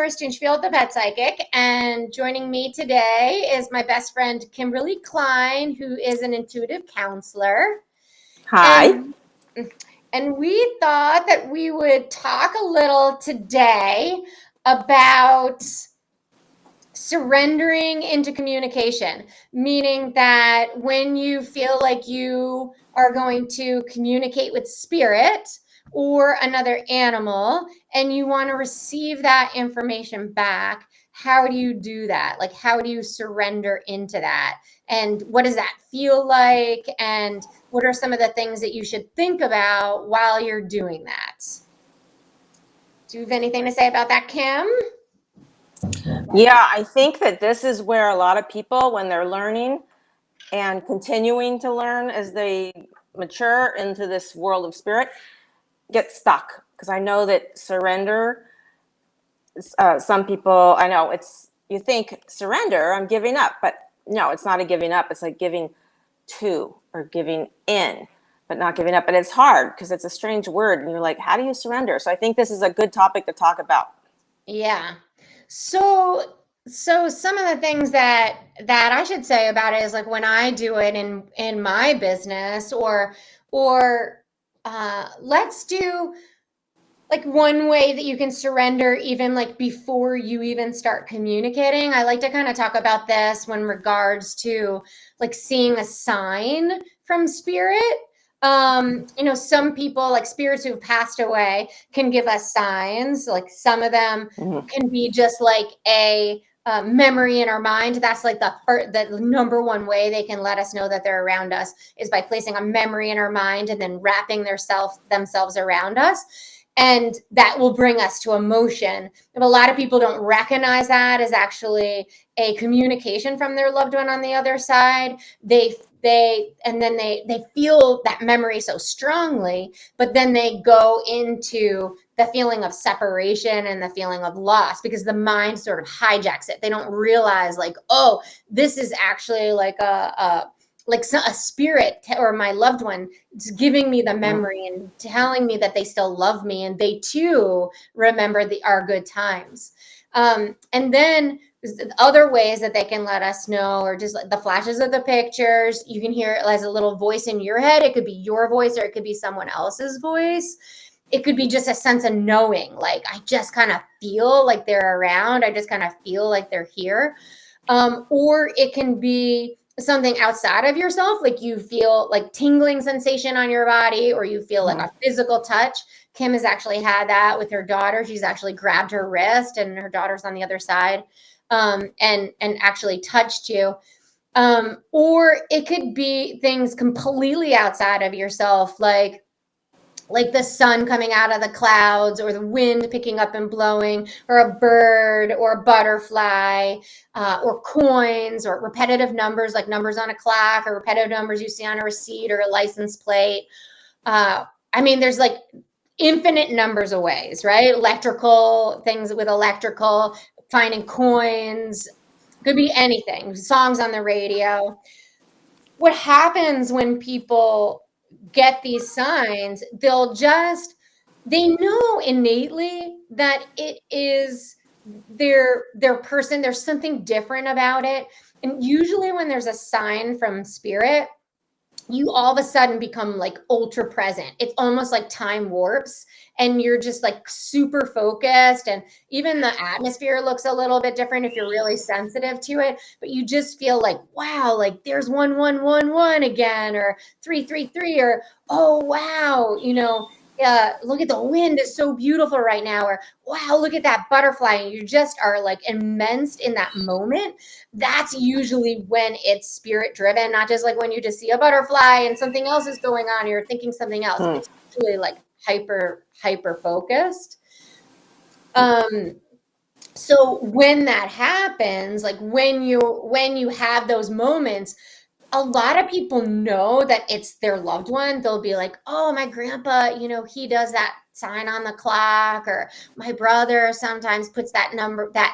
Nora Stinchfield, the pet psychic, and joining me today is my best friend, Kimberly Klein, who is an intuitive counselor. Hi. And we thought that we would talk a little today about surrendering into communication, meaning that when you feel like you are going to communicate with spirit or another animal and you want to receive that information back, how do you do that? Like, how do you surrender into that? And what does that feel like? And what are some of the things that you should think about while you're doing that? Do you have anything to say about that, Kim? Yeah, I think that this is where a lot of people, when they're learning and continuing to learn as they mature into this world of spirit, get stuck. Because I know that surrender, some people, I know you think surrender, I'm giving up. But no, it's not a giving up. It's like giving to or giving in, but not giving up. And it's hard because it's a strange word. And you're like, how do you surrender? So I think this is a good topic to talk about. Yeah. So some of the things that I should say about it is like when I do it in my business or let's do like one way that you can surrender even like before you even start communicating. I like to kind of talk about this when regards to like seeing a sign from spirit. Some people like spirits who've passed away can give us signs. Like some of them can be just like a memory in our mind. That's like the number one way they can let us know that they're around us is by placing a memory in our mind and then wrapping themselves around us. And that will bring us to emotion. If a lot of people don't recognize that as actually a communication from their loved one on the other side, they feel that memory so strongly, but then they go into the feeling of separation and the feeling of loss because the mind sort of hijacks it. They don't realize like, oh, this is actually like a spirit or my loved one is giving me the memory and telling me that they still love me and they too remember our good times. And then other ways that they can let us know, or just like the flashes of the pictures. You can hear it as a little voice in your head. It could be your voice or it could be someone else's voice. It could be just a sense of knowing, like I just kind of feel like they're around. I just kind of feel like they're here. Or it can be something outside of yourself, like you feel like tingling sensation on your body, or you feel like a physical touch. Kim has actually had that with her daughter. She's actually grabbed her wrist and her daughter's on the other side, and actually touched you. Or it could be things completely outside of yourself, like the sun coming out of the clouds, or the wind picking up and blowing, or a bird, or a butterfly, or coins, or repetitive numbers, like numbers on a clock, or repetitive numbers you see on a receipt or a license plate. There's like infinite numbers of ways, right? Electrical things with electrical, finding coins, could be anything, songs on the radio. What happens when people get these signs, they know innately that it is their person. There's something different about it. And usually when there's a sign from spirit, you all of a sudden become like ultra present. It's almost like time warps and you're just like super focused, and even the atmosphere looks a little bit different if you're really sensitive to it, but you just feel like, wow, like there's 1111 again, or 333, or oh wow, look at the wind, is so beautiful right now, or wow, look at that butterfly, and you just are like immersed in that moment. That's usually when it's spirit driven, not just like when you just see a butterfly and something else is going on, you're thinking something else. It's usually like hyper focused. So when that happens, like when you have those moments, a lot of people know that it's their loved one. They'll be like, oh, my grandpa, he does that sign on the clock, or my brother sometimes puts that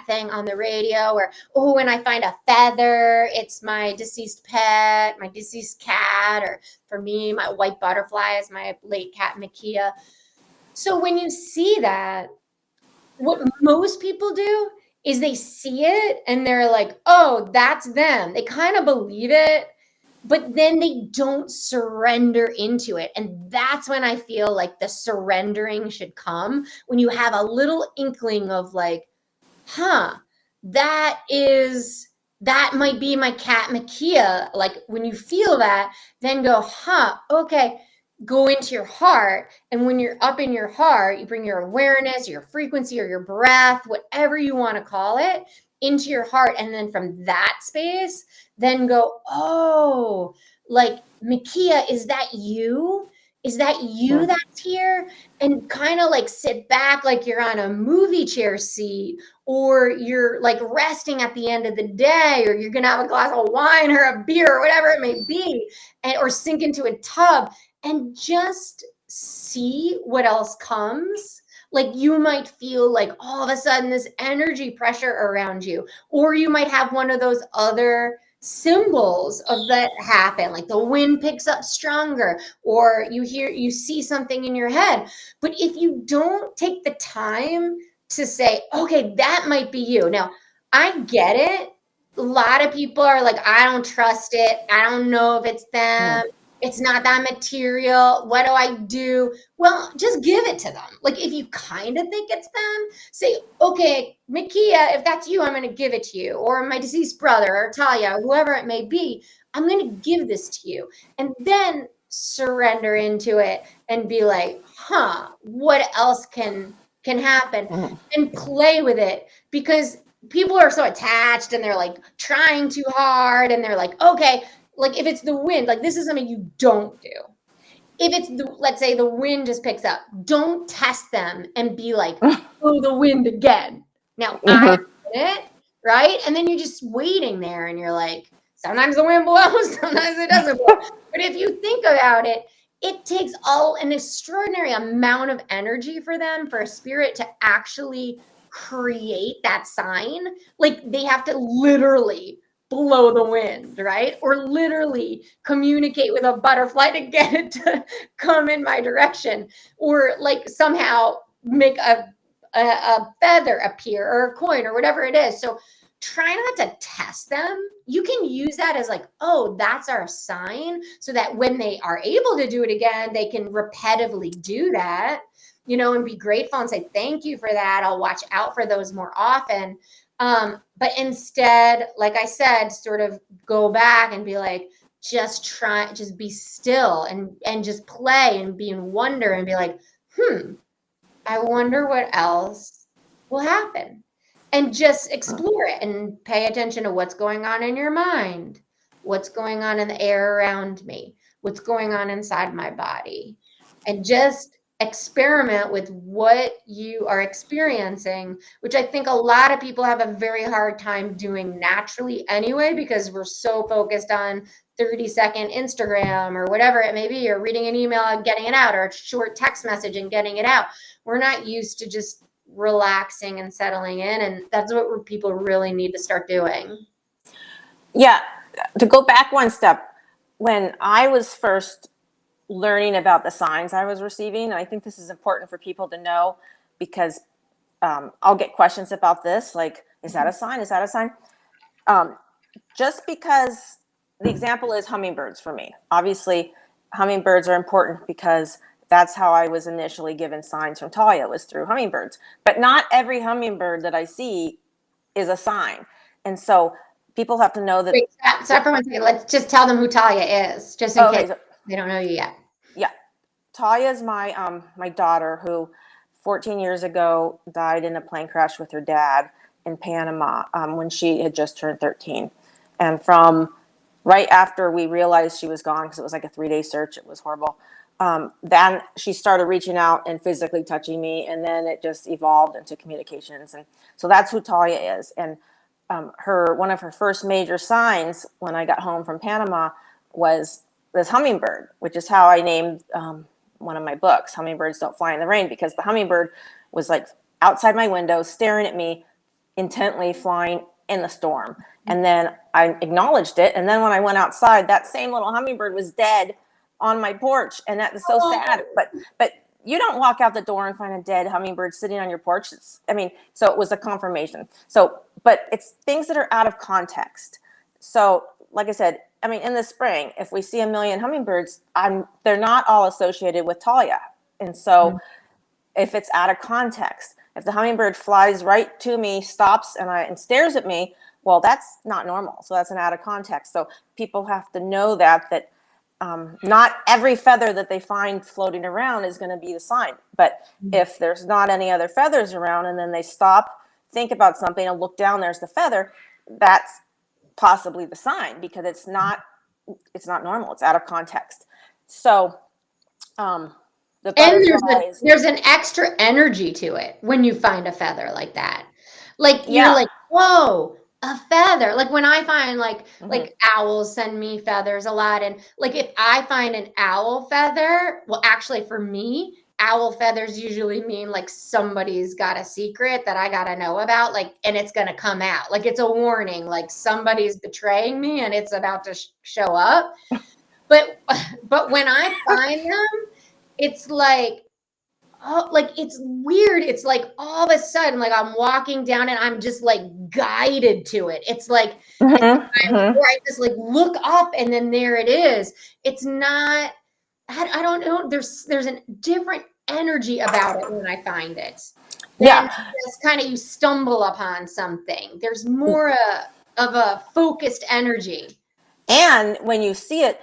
thing on the radio, or, oh, when I find a feather, it's my deceased pet, my deceased cat, or for me, my white butterfly is my late cat, Makia. So when you see that, what most people do is they see it and they're like, oh, that's them. They kind of believe it, but then they don't surrender into it. And that's when I feel like the surrendering should come, when you have a little inkling of like, huh, that might be my cat Makia. Like when you feel that, then go, huh, okay, go into your heart. And when you're up in your heart, you bring your awareness, your frequency, or your breath, whatever you want to call it, into your heart. And then from that space, then go, oh, like Makia, is that you? Is that you that's here? And kind of like sit back like you're on a movie chair seat, or you're like resting at the end of the day, or you're gonna have a glass of wine or a beer or whatever it may be, or sink into a tub and just see what else comes. Like you might feel like all of a sudden this energy pressure around you, or you might have one of those other symbols of that happen, like the wind picks up stronger, or you see something in your head. But if you don't take the time to say, okay, that might be you. Now, I get it. A lot of people are like, I don't trust it. I don't know if it's them. It's not that material. What do I do? Well, just give it to them. Like if you kind of think it's them, say, okay, Makia, if that's you, I'm going to give it to you. Or my deceased brother or Talia, or whoever it may be, I'm going to give this to you. And then surrender into it and be like, huh, what else can happen? And play with it, because people are so attached and they're like trying too hard and they're like, okay, like if it's the wind, like this is something you don't do. If it's let's say the wind just picks up, don't test them and be like, oh, the wind again. Now I did it, right? And then you're just waiting there and you're like, sometimes the wind blows, sometimes it doesn't blow. But if you think about it, it takes an extraordinary amount of energy for them, for a spirit to actually create that sign. Like they have to literally blow the wind, right? Or literally communicate with a butterfly to get it to come in my direction, or like somehow make a feather appear, or a coin, or whatever it is. So try not to test them. You can use that as like, oh, that's our sign, so that when they are able to do it again, they can repetitively do that, and be grateful and say, thank you for that. I'll watch out for those more often. But instead, like I said, sort of go back and be like, just be still and just play and be in wonder and be like, I wonder what else will happen. And just explore it and pay attention to what's going on in your mind, what's going on in the air around me, what's going on inside my body, and just experiment with what you are experiencing, which I think a lot of people have a very hard time doing naturally anyway, because we're so focused on 30-second Instagram or whatever it may be, or reading an email and getting it out, or a short text message and getting it out. We're not used to just relaxing and settling in, and that's what people really need to start doing. Yeah, to go back one step, when I was first learning about the signs I was receiving, and I think this is important for people to know, because I'll get questions about this, like, is that a sign? Is that a sign? Just because the example is hummingbirds for me. Obviously, hummingbirds are important because that's how I was initially given signs from Talia, was through hummingbirds. But not every hummingbird that I see is a sign. And so people have to know that. Wait, stop for 1 second. Let's just tell them who Talia is, just in case they don't know you yet. Yeah. Talia is my daughter, who 14 years ago died in a plane crash with her dad in Panama when she had just turned 13. And from right after we realized she was gone, because it was like a 3-day search, it was horrible, then she started reaching out and physically touching me, and then it just evolved into communications. And so that's who Talia is. And one of her first major signs when I got home from Panama was this hummingbird, which is how I named one of my books, Hummingbirds Don't Fly in the Rain, because the hummingbird was like outside my window staring at me intently, flying in the storm. And then I acknowledged it, and then when I went outside, that same little hummingbird was dead on my porch, and that was so sad. But you don't walk out the door and find a dead hummingbird sitting on your porch. So it was a confirmation. So, but it's things that are out of context. So, like I said, in the spring, if we see a million hummingbirds, they're not all associated with Talia. And so if it's out of context, if the hummingbird flies right to me, stops and stares at me, well, that's not normal. So that's an out of context. So people have to know that not every feather that they find floating around is going to be the sign. But if there's not any other feathers around and then they stop, think about something and look down, there's the feather, that's possibly the sign, because it's not normal. It's out of context. So the butterflies, there's an extra energy to it when you find a feather like that. Like you're yeah. like, whoa, a feather. Like when I find Mm-hmm. like owls send me feathers a lot. And like if I find an owl feather, well, actually for me, owl feathers usually mean like somebody's got a secret that I gotta know about, like, and it's gonna come out. Like it's a warning, like somebody's betraying me and it's about to show up. But when I find them, it's like, oh, like it's weird. It's like all of a sudden, like I'm walking down and I'm just like guided to it. It's like Mm-hmm. where I just like look up and then there it is. It's not. I don't know. There's a different energy about it when I find it. Then Yeah. just kind of you stumble upon something. There's more of a focused energy. And when you see it,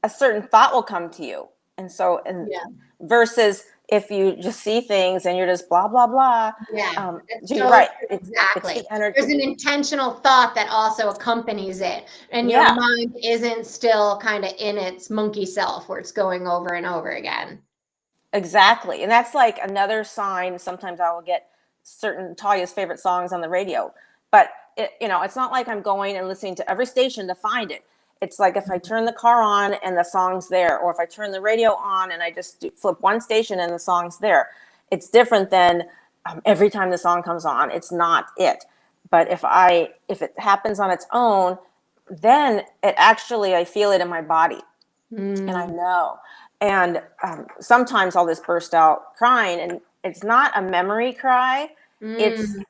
a certain thought will come to you. Yeah. Versus if you just see things and you're just blah, blah, blah. Yeah, that's You're so right. true. It's Exactly. the energy. There's an intentional thought that also accompanies it, and your Yeah, mind isn't still kind of in its monkey self where it's going over and over again. exactly. And that's like another sign. Sometimes I will get certain Talia's favorite songs on the radio, but it's not like I'm going and listening to every station to find it. It's like if I turn the car on and the song's there, or if I turn the radio on and I just flip one station and the song's there. It's different than every time the song comes on. It's not it. But if it happens on its own, then I feel it in my body, and I Mm, know. And sometimes I'll just burst out crying, and it's not a memory cry. It's mm,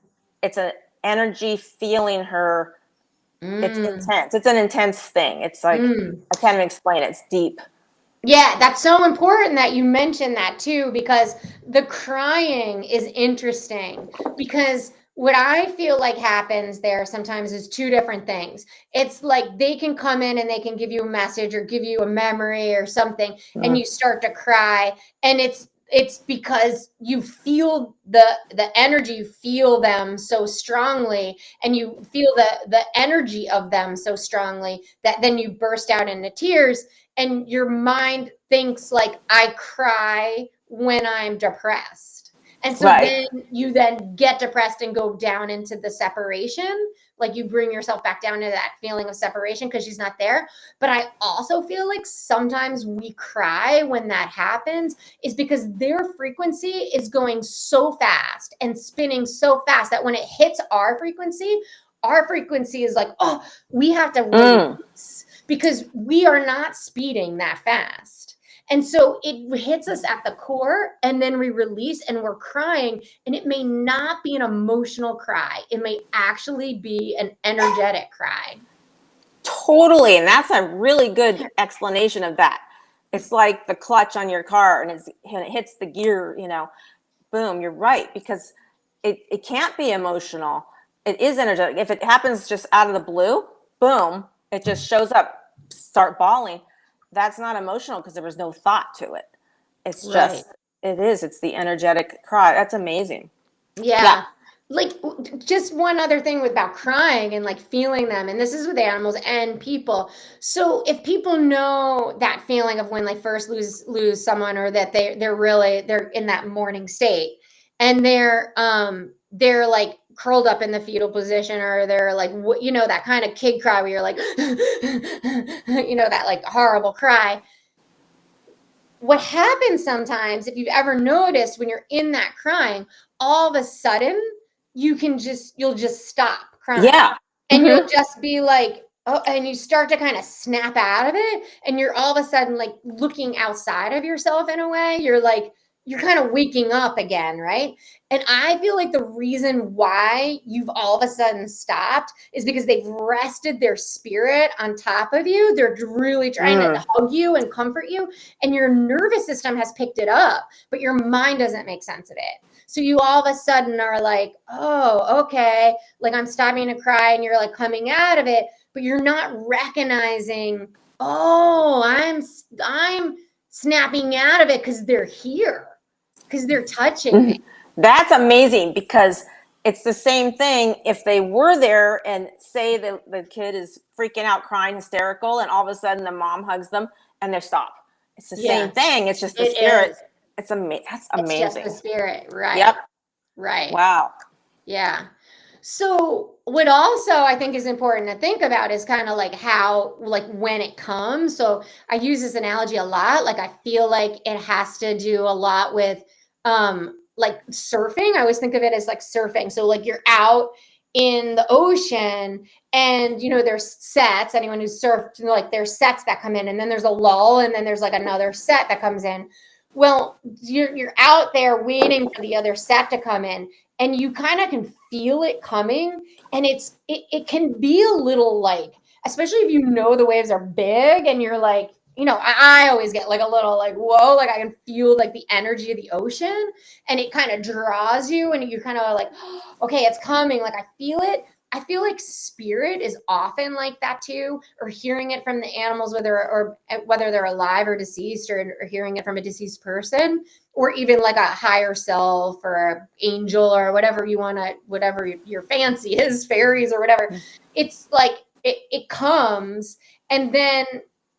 it's an energy feeling her. It's mm, intense. It's an intense thing. It's like mm. I can't even explain it. It's deep. Yeah, that's so important that you mention that too, because the crying is interesting. Because what I feel like happens there sometimes is two different things. It's like they can come in and they can give you a message or give you a memory or something, and Mm. you start to cry, and it's because you feel the energy, you feel them so strongly, and you feel the energy of them so strongly that then you burst out into tears, and your mind thinks like I cry when I'm depressed. And so Right. then you then get depressed and go down into the separation. Like you bring yourself back down to that feeling of separation because she's not there. But I also feel like sometimes we cry when that happens is because their frequency is going so fast and spinning so fast that when it hits our frequency is like, oh, we have to Mm. release because we are not speeding that fast. And so it hits us at the core and then we release and we're crying. And it may not be an emotional cry, it may actually be an energetic cry. Totally. And that's a really good explanation of that. It's like the clutch on your car, and it hits the gear, boom, you're right, because it can't be emotional. It is energetic. If it happens just out of the blue, boom, it just shows up, start bawling. That's not emotional because there was no thought to it. It's Right. just, it's the energetic cry. That's amazing. Yeah. Yeah. Like just one other thing about crying and like feeling them, and this is with animals and people. So if people know that feeling of when they first lose someone, or that they're in that mourning state, and they're like curled up in the fetal position, or they're like that kind of kid cry where you're like that like horrible cry. What happens sometimes, if you've ever noticed, when you're in that crying, all of a sudden you'll just stop crying, Yeah. and you'll Mm-hmm. just be like, oh, and you start to kind of snap out of it, and you're all of a sudden like looking outside of yourself in a way. you're kind of waking up again, right? And I feel like the reason why you've all of a sudden stopped is because they've rested their spirit on top of you. They're really trying to hug you and comfort you, and your nervous system has picked it up, but your mind doesn't make sense of it. So you all of a sudden are like, oh, okay, like I'm stopping to cry, and you're like coming out of it, but you're not recognizing, oh, I'm snapping out of it because they're here, because they're touching me. That's amazing, because it's the same thing if they were there and say the kid is freaking out, crying, hysterical, and all of a sudden the mom hugs them and they stop. It's the same thing. It's just the spirit. It's amazing. That's amazing. It's just the spirit, right? Yep. Right. Wow. Yeah. So what also I think is important to think about is kind of like how, like when it comes. So I use this analogy a lot. Like I feel like it has to do a lot with like surfing. I always think of it as like surfing. So like you're out in the ocean and there's sets. Anyone who's surfed, like there's sets that come in, and then there's a lull, and then there's like another set that comes in. Well, you're out there waiting for the other set to come in, and you kind of can feel it coming, and it can be a little like, especially if the waves are big, and you're like, I always get like a little like, whoa, like I can feel like the energy of the ocean, and it kind of draws you, and you kind of like, oh, okay, it's coming, like I feel it. I feel like spirit is often like that too, or hearing it from the animals, whether they're alive or deceased, or hearing it from a deceased person, or even like a higher self or an angel or whatever whatever your fancy is, fairies or whatever. It's like it comes, and then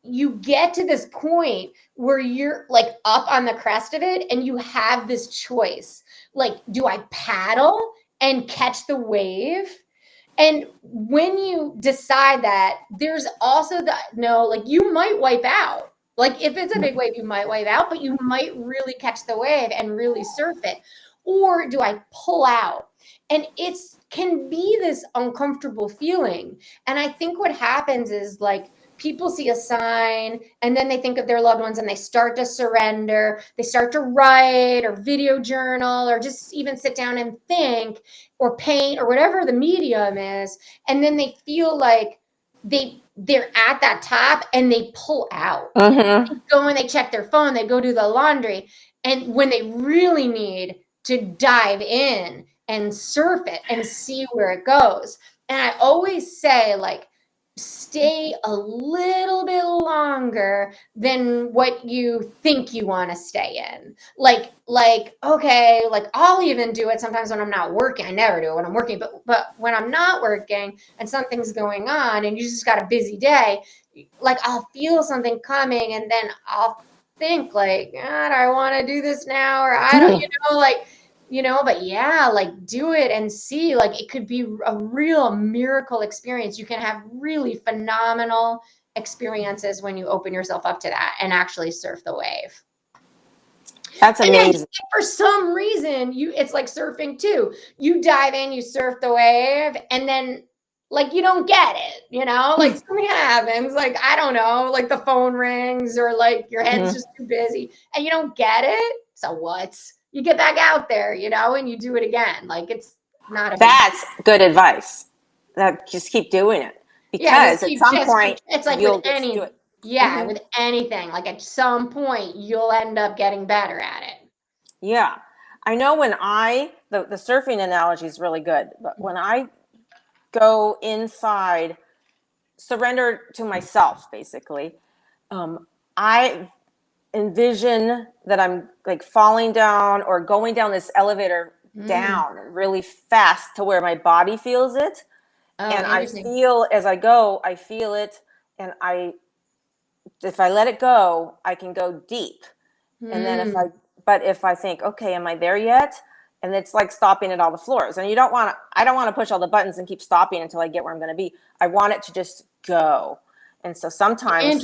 you get to this point where you're like up on the crest of it, and you have this choice. Like, do I paddle and catch the wave? And when you decide that, there's also like you might wipe out. Like if it's a big wave, you might wipe out, but you might really catch the wave and really surf it. Or do I pull out? And it can be this uncomfortable feeling. And I think what happens is like people see a sign, and then they think of their loved ones, and they start to surrender. They start to write or video journal, or just even sit down and think or paint or whatever the medium is. And then they feel like they're at that top, and they pull out. They go and they check their phone, they go do the laundry. And when they really need to dive in and surf it and see where it goes. And I always say, like, stay a little bit longer than what you think you want to stay in. Like, okay, like I'll even do it sometimes when I'm not working. I never do it when I'm working, but when I'm not working and something's going on and you just got a busy day, like I'll feel something coming, and then I'll think like, God, I want to do this now, or I don't, but yeah, like do it and see, like it could be a real miracle experience. You can have really phenomenal experiences when you open yourself up to that and actually surf the wave. That's amazing. And then for some reason, it's like surfing too. You dive in, you surf the wave, and then like you don't get it, like something happens, like I don't know, like the phone rings, or like your head's just too busy and you don't get it. So what? You get back out there, and you do it again. Like it's not That's good advice. That just keep doing it, because at some point it's like you'll with any do it. with anything, like at some point you'll end up getting better at it. Yeah. I know when the surfing analogy is really good, but when I go inside, surrender to myself, basically, I envision that I'm like falling down or going down this elevator down really fast to where my body feels it. And I feel as I go, I feel it. And if I let it go, I can go deep. And then if I think, okay, am I there yet? And it's like stopping at all the floors. And I don't want to push all the buttons and keep stopping until I get where I'm going to be. I want it to just go. And so sometimes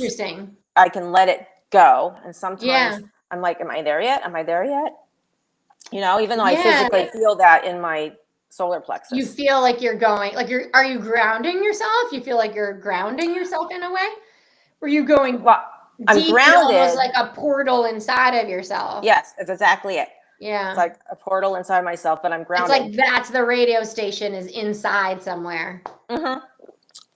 I can let it go. And sometimes I'm like, am I there yet? Am I there yet? Even though I physically feel that in my solar plexus. You feel like you're going, like are you grounding yourself? You feel like you're grounding yourself in a way? Or are you going I'm deep, almost grounded. like a portal inside of yourself. Yes, that's exactly it. It's Yeah. like a portal inside myself, but I'm It's grounded. like that's the radio station is inside somewhere. Mm-hmm.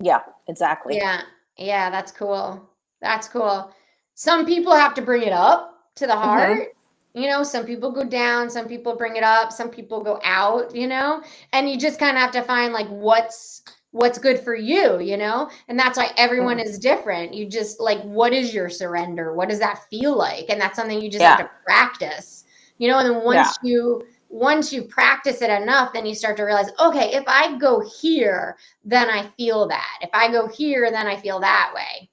Yeah, exactly. Yeah. Yeah, that's cool. That's cool. Some people have to bring it up to the Mm-hmm. heart. You know, some people go down, some people bring it up, some people go out, you know? And you just kind of have to find like what's good for you, you know? And that's why everyone is different. You just like what is your surrender? What does that feel like? And that's something you just have Yeah, to practice. You know, and then yeah, once you practice it enough, then you start to realize, okay, if I go here, then I feel that. If I go here, then I feel that way.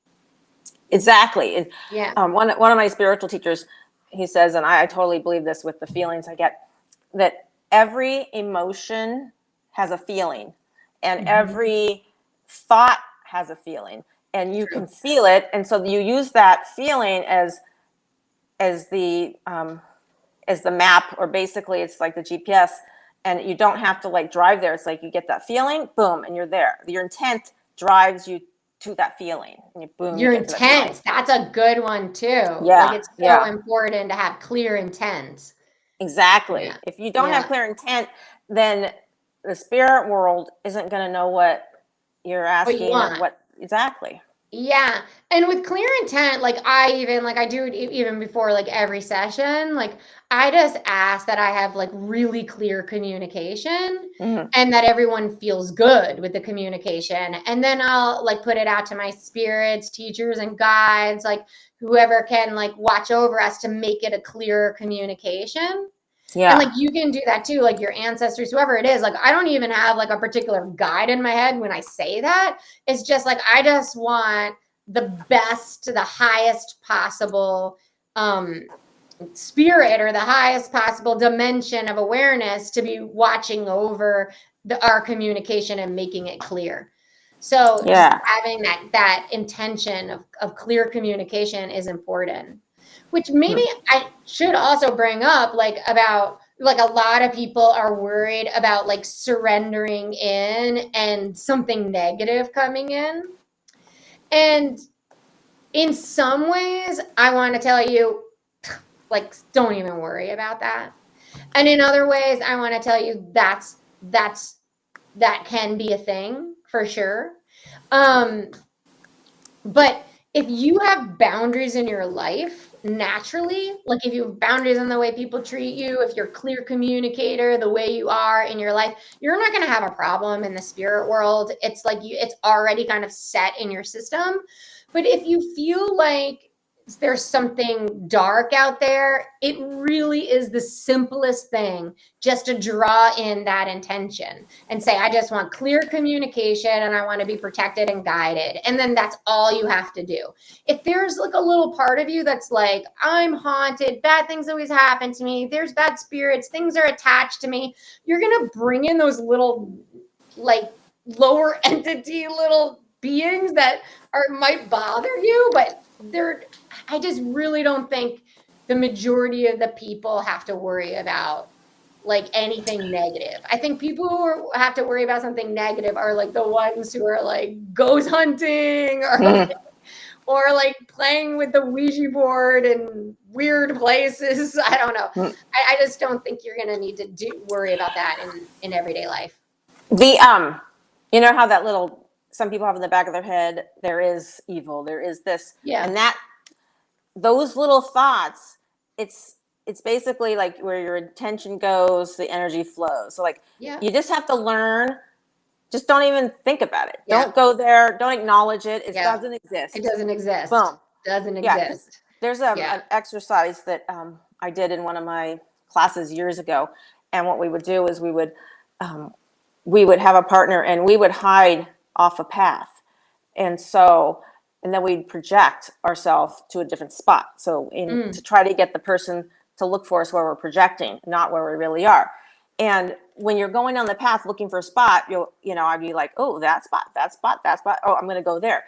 exactly. Yeah. One of my spiritual teachers, he says, and I totally believe this with the feelings I get, that every emotion has a feeling, and Mhm. every thought has a feeling, and you True. can feel it, and so you use that feeling as the map, or basically it's like the GPS, and you don't have to like drive there. It's like you get that feeling, boom, and you're there. Your intent drives you to that feeling, and you boom, you Your get to that feeling. intent, that's a good one too. Like Yeah, it's so yeah, important to have clear intent. exactly. Yeah. If you don't have Yeah. clear intent, then the spirit world isn't going to know what you're What you asking or want. what exactly. Yeah. And with clear intent, like I do it even before like every session, like I just ask that I have like really clear communication Mm-hmm. and that everyone feels good with the communication. And then I'll like put it out to my spirits, teachers and guides, like whoever can like watch over us to make it a clear communication. And Yeah, like you can do that too, like your ancestors, whoever it is. Like I don't even have like a particular guide in my head when I say that. It's just like I just want the best, the highest possible um spirit or the highest possible dimension of awareness to be watching over our communication and making it clear. So just yeah. having that intention of clear communication is important. Which maybe Mm-hmm. I should also bring up like about like a lot of people are worried about like surrendering in and something negative coming in. And in some ways, I want to tell you, like, don't even worry about that. And in other ways, I want to tell you that can be a thing for sure. Um, but if you have boundaries in your life naturally, like if you have boundaries in the way people treat you, if you're a clear communicator, the way you are in your life, you're not going to have a problem in the spirit world. It's like it's already kind of set in your system. But if you feel like there's something dark out there, it really is the simplest thing just to draw in that intention and say, I just want clear communication and I want to be protected and guided. And then that's all you have to do. If there's like a little part of you that's like, I'm haunted, bad things always happen to me, there's bad spirits, things are attached to me, you're going to bring in those little, like, lower entity little beings that might bother you, but I just really don't think the majority of the people have to worry about like anything negative. I think people have to worry about something negative are like the ones who are like ghost hunting or like playing with the Ouija board in weird places. I don't know. I just don't think you're gonna need to worry about that in everyday life. The you know how that little some people have in the back of their head, there is evil, there is this, Yeah. and that those little thoughts, it's it's basically like where your intention goes, the energy flows. So like Yeah. you just have to learn, just don't even think about it. Yeah. Don't go there, don't acknowledge it. It Yeah. doesn't It exist. doesn't exist. Boom. Doesn't Yeah, because exist. there's Yeah. an exercise that I did in one of my classes years ago, and what we would do is we would have a partner and we would hide off a path, and so and then we'd project ourselves to a different spot. So in to Mm. try to get the person to look for us where we're projecting, not where we really are. And when you're going on the path looking for a spot, I'd be like, oh, that spot, that spot, that spot. Oh, I'm going to go there.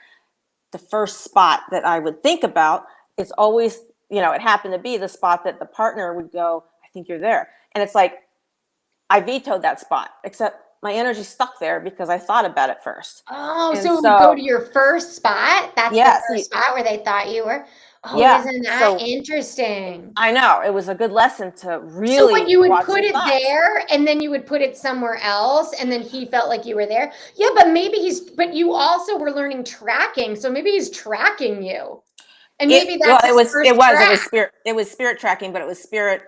The first spot that I would think about, it's always, it happened to be the spot that the partner would go, I think you're there. And it's like, I vetoed that spot, except my energy stuck there because I thought about it first. Oh, And so it would go so, to your first spot? That's the yes, first spot where they thought you were? Oh, Yeah. isn't that So interesting? I know it was a good lesson to So what, really you would watch put your it thoughts. there and then you would put it somewhere else and then he felt like you were there? Yeah, but maybe but you also were learning tracking, so maybe he's tracking you. And maybe Well, that's his first it track. was spirit tracking, but it was spirit,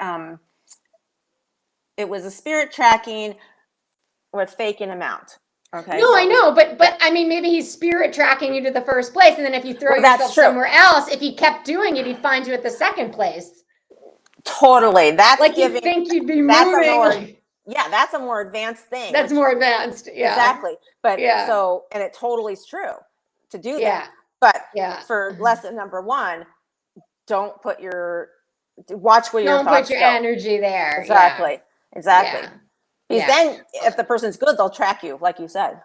it was a spirit tracking with faking him out. Okay, No, so I it was, know, but yeah. I mean, maybe he's spirit tracking you to the first place, and then if you throw Well, that's yourself true. somewhere else, if he kept doing it, he'd find you at the second place. Totally. Like you'd think you'd be That's a moving. more, Like, yeah, that's a more advanced thing, that's which more advanced. Yeah, exactly. But yeah, so, and it totally is true to do that. yeah, But yeah. for lesson number one, don't put watch where your Don't put thoughts your go. energy there. Yeah, Exactly. Exactly. yeah, Because yeah. then if the person's good, they'll track you, like you said.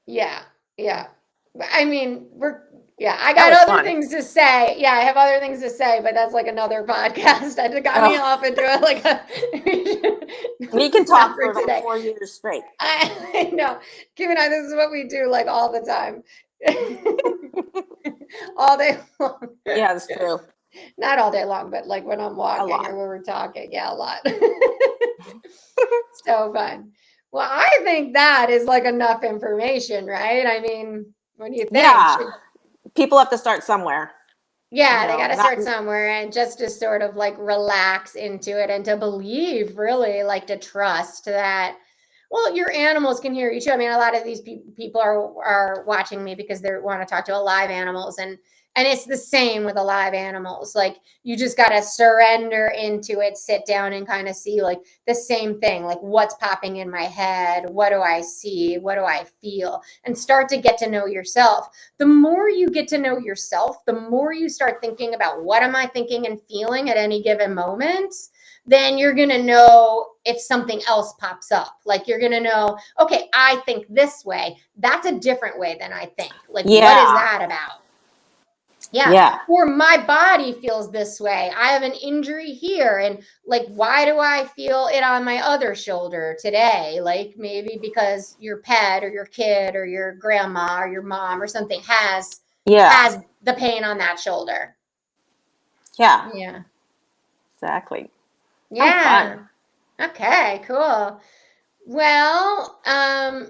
Yeah, yeah. I mean, yeah, I That got was other fun. things to say. Yeah, I have other things to say, but that's like another podcast. That got me Oh, off into it. Like, we this can is not talk for for about today. 4 years straight. I know. Kim and I, this is what we do like all the time. All day long. Yeah, it's true. Not all day long, but like when I'm A walking or lot. when we're talking. Yeah, a lot. So fun. Well, I think that is like enough information, right? I mean, what do you think? Yeah. People have to start somewhere. Yeah, they got to Not start somewhere and just to sort of like relax into it and to believe, really, like to trust that, well, your animals can hear you too. I mean, a lot of these people are watching me because they want to talk to alive animals, and it's the same with alive animals. Like you just got to surrender into it, sit down and kind of see like the same thing, like what's popping in my head, what do I see, what do I feel, and start to get to know yourself. The more you get to know yourself, the more you start thinking about what am I thinking and feeling at any given moment, then you're going to know if something else pops up. Like you're going to know, okay, I think this way. That's a different way than I think. Like, what is yeah. that about? Yeah. Yeah. Or my body feels this way. I have an injury here. And like, why do I feel it on my other shoulder today? Like maybe because your pet or your kid or your grandma or your mom or something has Yeah. the pain on that shoulder. Yeah. Yeah. Exactly. How Yeah. fun. Okay, cool. Well,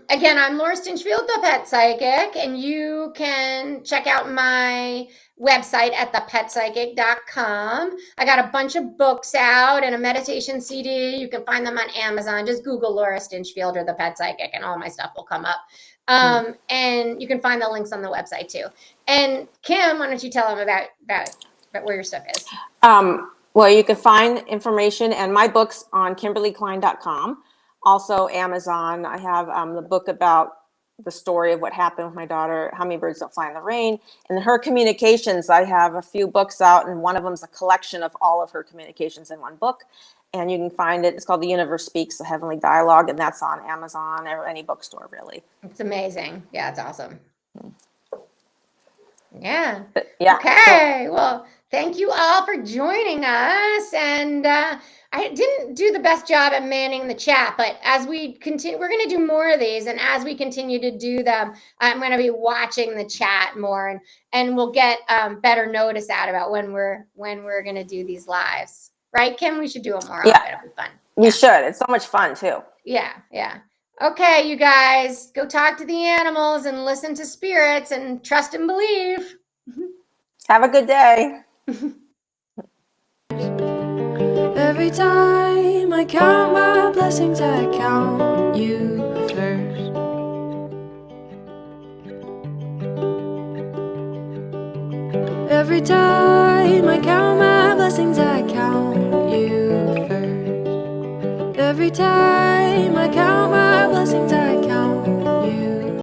again, I'm Laura Stinchfield, the Pet Psychic, and you can check out my website at thepetpsychic.com. I got a bunch of books out and a meditation CD. You can find them on Amazon. Just Google Laura Stinchfield or the Pet Psychic, and all my stuff will come up. And you can find the links on the website too. And Kim, why don't you tell them about where your stuff is? Well, you can find information and my books on KimberlyKlein.com. Also, Amazon. I have the book about the story of what happened with my daughter, How Many Birds Don't Fly in the Rain. And her communications, I have a few books out, and one of them is a collection of all of her communications in one book. And you can find it. It's called The Universe Speaks, The Heavenly Dialogue, and that's on Amazon or any bookstore, really. It's amazing. Yeah, it's awesome. Yeah. But, yeah. Okay. Well, thank you all for joining us. And I didn't do the best job at manning the chat, but as we continue, we're going to do more of these. And as we continue to do them, I'm going to be watching the chat more, and we'll get better notice out about when we're going to do these lives. Right, Kim? We should do it more often. It'll be fun. We should. It's so much fun too. Yeah. Yeah. Okay, you guys, go talk to the animals and listen to spirits and trust and believe. Have a good day. Every time I count my blessings, I count you first. Every time I count my blessings, I count you first. Every time I count